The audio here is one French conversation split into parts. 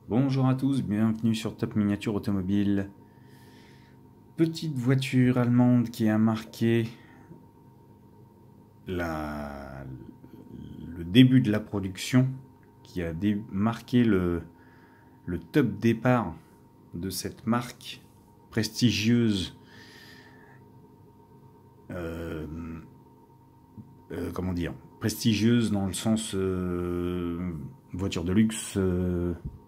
Bonjour à tous, bienvenue sur Top Miniature Automobile. Petite voiture allemande qui a marqué le début de la production, qui a marqué le top départ de cette marque prestigieuse, euh, comment dire, prestigieuse dans le sens voiture de luxe,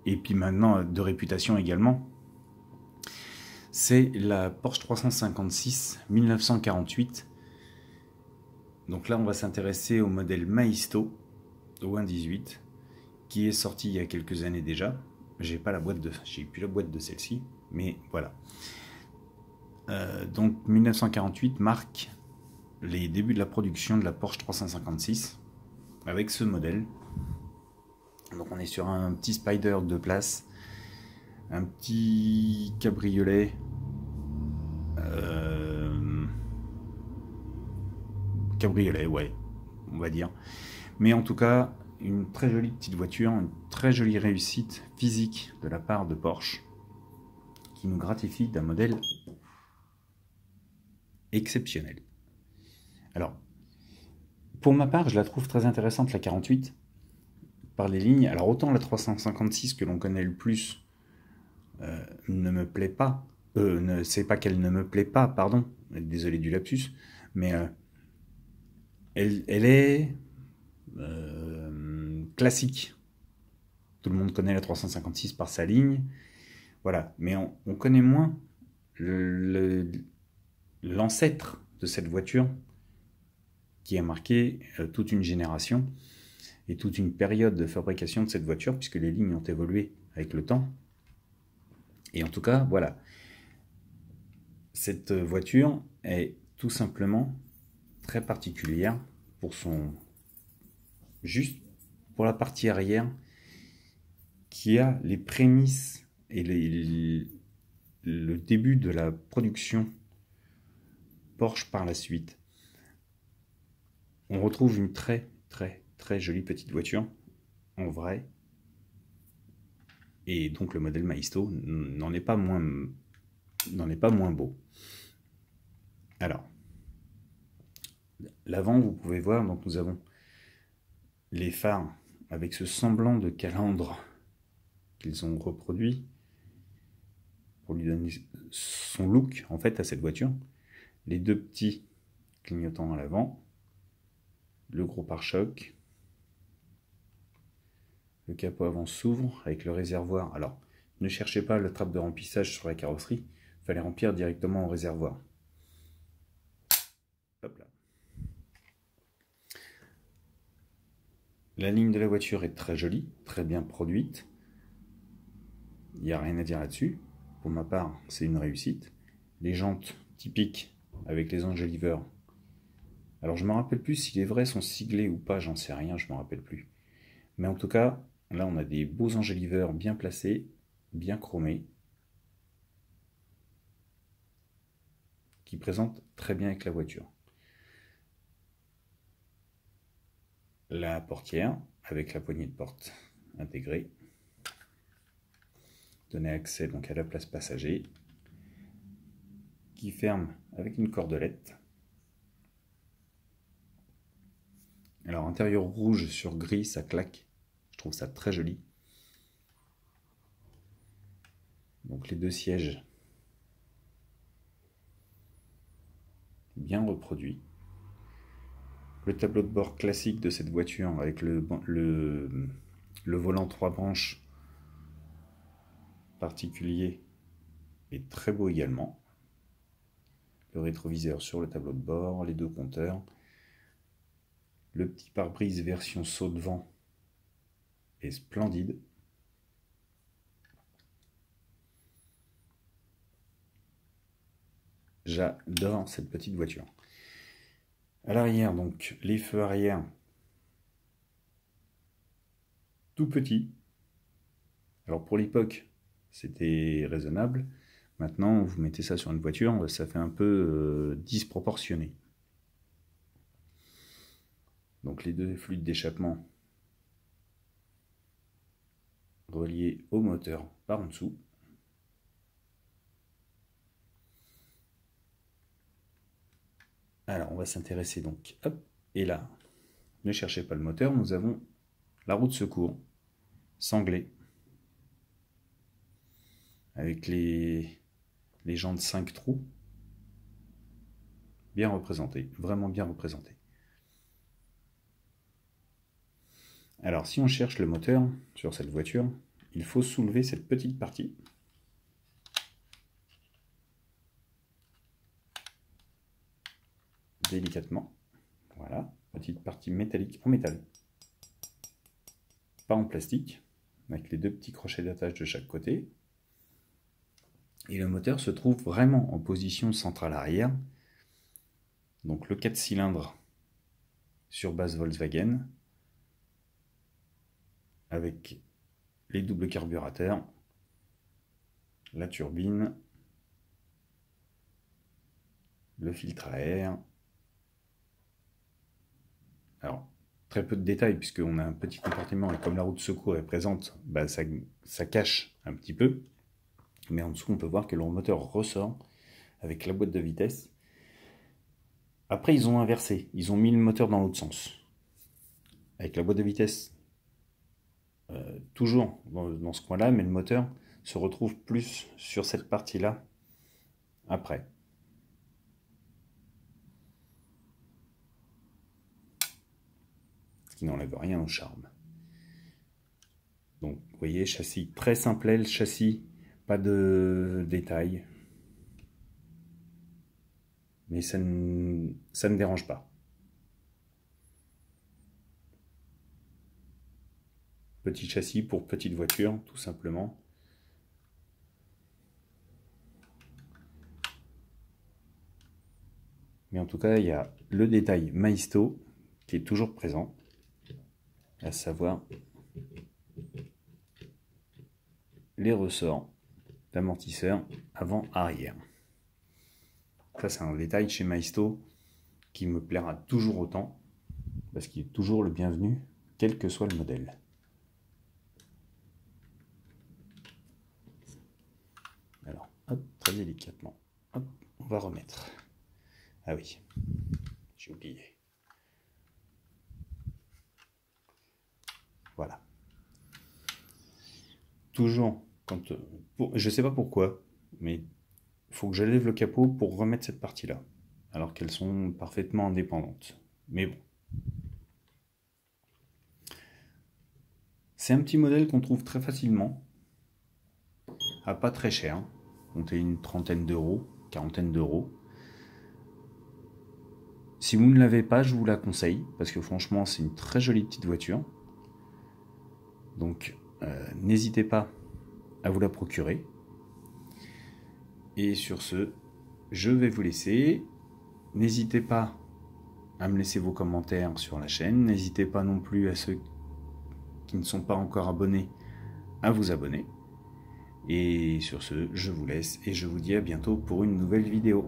et puis maintenant de réputation également. C'est la Porsche 356 1948. Donc là, on va s'intéresser au modèle Maisto au 1.18 qui est sorti il y a quelques années déjà. J'ai plus la boîte de celle-ci, mais voilà. Donc 1948 marque les débuts de la production de la Porsche 356 avec ce modèle. Donc on est sur un petit Spider 2 places, un petit cabriolet. Cabriolet, ouais, on va dire. Mais en tout cas, une très jolie petite voiture, une très jolie réussite physique de la part de Porsche, qui nous gratifie d'un modèle exceptionnel. Alors, pour ma part, je la trouve très intéressante, la 48, par les lignes. Alors, autant la 356 que l'on connaît le plus ne me plaît pas. C'est pas qu'elle ne me plaît pas, pardon, désolé du lapsus, mais elle est classique. Tout le monde connaît la 356 par sa ligne, voilà. Mais on connaît moins l'ancêtre de cette voiture qui a marqué toute une génération et toute une période de fabrication de cette voiture, puisque les lignes ont évolué avec le temps. Et en tout cas, voilà. Cette voiture est tout simplement très particulière pour juste pour la partie arrière qui a les prémices et le début de la production Porsche par la suite. On retrouve une très jolie petite voiture en vrai, et donc le modèle Maisto n'en est pas moins beau. Alors, l'avant, vous pouvez voir, donc nous avons les phares avec ce semblant de calandre qu'ils ont reproduit pour lui donner son look en fait à cette voiture. Les deux petits clignotants à l'avant, le gros pare-choc, le capot avant s'ouvre avec le réservoir. Alors, ne cherchez pas la trappe de remplissage sur la carrosserie, il fallait remplir directement au réservoir. Hop là. La ligne de la voiture est très jolie, très bien produite. Il n'y a rien à dire là-dessus. Pour ma part, c'est une réussite. Les jantes typiques avec les enjoliveurs. Alors je ne me rappelle plus si les vrais sont siglés ou pas, j'en sais rien, je ne me rappelle plus. Mais en tout cas, là on a des beaux enjoliveurs bien placés, bien chromés, qui présentent très bien avec la voiture. La portière avec la poignée de porte intégrée, donner accès donc à la place passager, qui ferme avec une cordelette. Alors intérieur rouge sur gris, ça claque, je trouve ça très joli. Donc les deux sièges bien reproduits. Le tableau de bord classique de cette voiture avec le volant 3 branches particulier est très beau également. Le rétroviseur sur le tableau de bord, les deux compteurs. Le petit pare-brise version saut de vent est splendide. J'adore cette petite voiture. À l'arrière, donc, les feux arrière tout petits. Alors pour l'époque, c'était raisonnable. Maintenant, vous mettez ça sur une voiture, ça fait un peu disproportionné. Donc les deux fluides d'échappement relié au moteur par en dessous. Alors, on va s'intéresser donc, hop, et là, ne cherchez pas le moteur, nous avons la roue de secours, sanglée, avec les jantes 5 trous, bien représentées, vraiment bien représentées. Alors, si on cherche le moteur sur cette voiture, il faut soulever cette petite partie. Délicatement. Voilà, petite partie métallique en métal. Pas en plastique, avec les deux petits crochets d'attache de chaque côté. Et le moteur se trouve vraiment en position centrale arrière. Donc le 4 cylindres sur base Volkswagen, avec les doubles carburateurs, la turbine, le filtre à air. Alors, très peu de détails puisqu'on a un petit compartiment et comme la roue de secours est présente, bah, ça cache un petit peu. Mais en dessous, on peut voir que le moteur ressort avec la boîte de vitesse. Après, ils ont inversé. Ils ont mis le moteur dans l'autre sens. Avec la boîte de vitesse toujours dans ce coin-là, mais le moteur se retrouve plus sur cette partie-là après. Ce qui n'enlève rien au charme. Donc, vous voyez, châssis très simplet, le châssis, pas de détails. Mais ça ne dérange pas. Petit châssis pour petite voiture, tout simplement. Mais en tout cas, il y a le détail Maisto qui est toujours présent, à savoir les ressorts d'amortisseur avant-arrière. Ça, c'est un détail chez Maisto qui me plaira toujours autant, parce qu'il est toujours le bienvenu, quel que soit le modèle. Alors, hop, très délicatement, hop, on va remettre. Ah oui, j'ai oublié. Voilà. Toujours, je sais pas pourquoi, mais il faut que je lève le capot pour remettre cette partie-là, alors qu'elles sont parfaitement indépendantes. Mais bon. C'est un petit modèle qu'on trouve très facilement, à pas très cher, comptez une trentaine d'euros, quarantaine d'euros. Si vous ne l'avez pas, je vous la conseille, parce que franchement, c'est une très jolie petite voiture. Donc, n'hésitez pas à vous la procurer. Et sur ce, je vais vous laisser. N'hésitez pas à me laisser vos commentaires sur la chaîne. N'hésitez pas non plus à ceux qui ne sont pas encore abonnés à vous abonner. Et sur ce, je vous laisse et je vous dis à bientôt pour une nouvelle vidéo.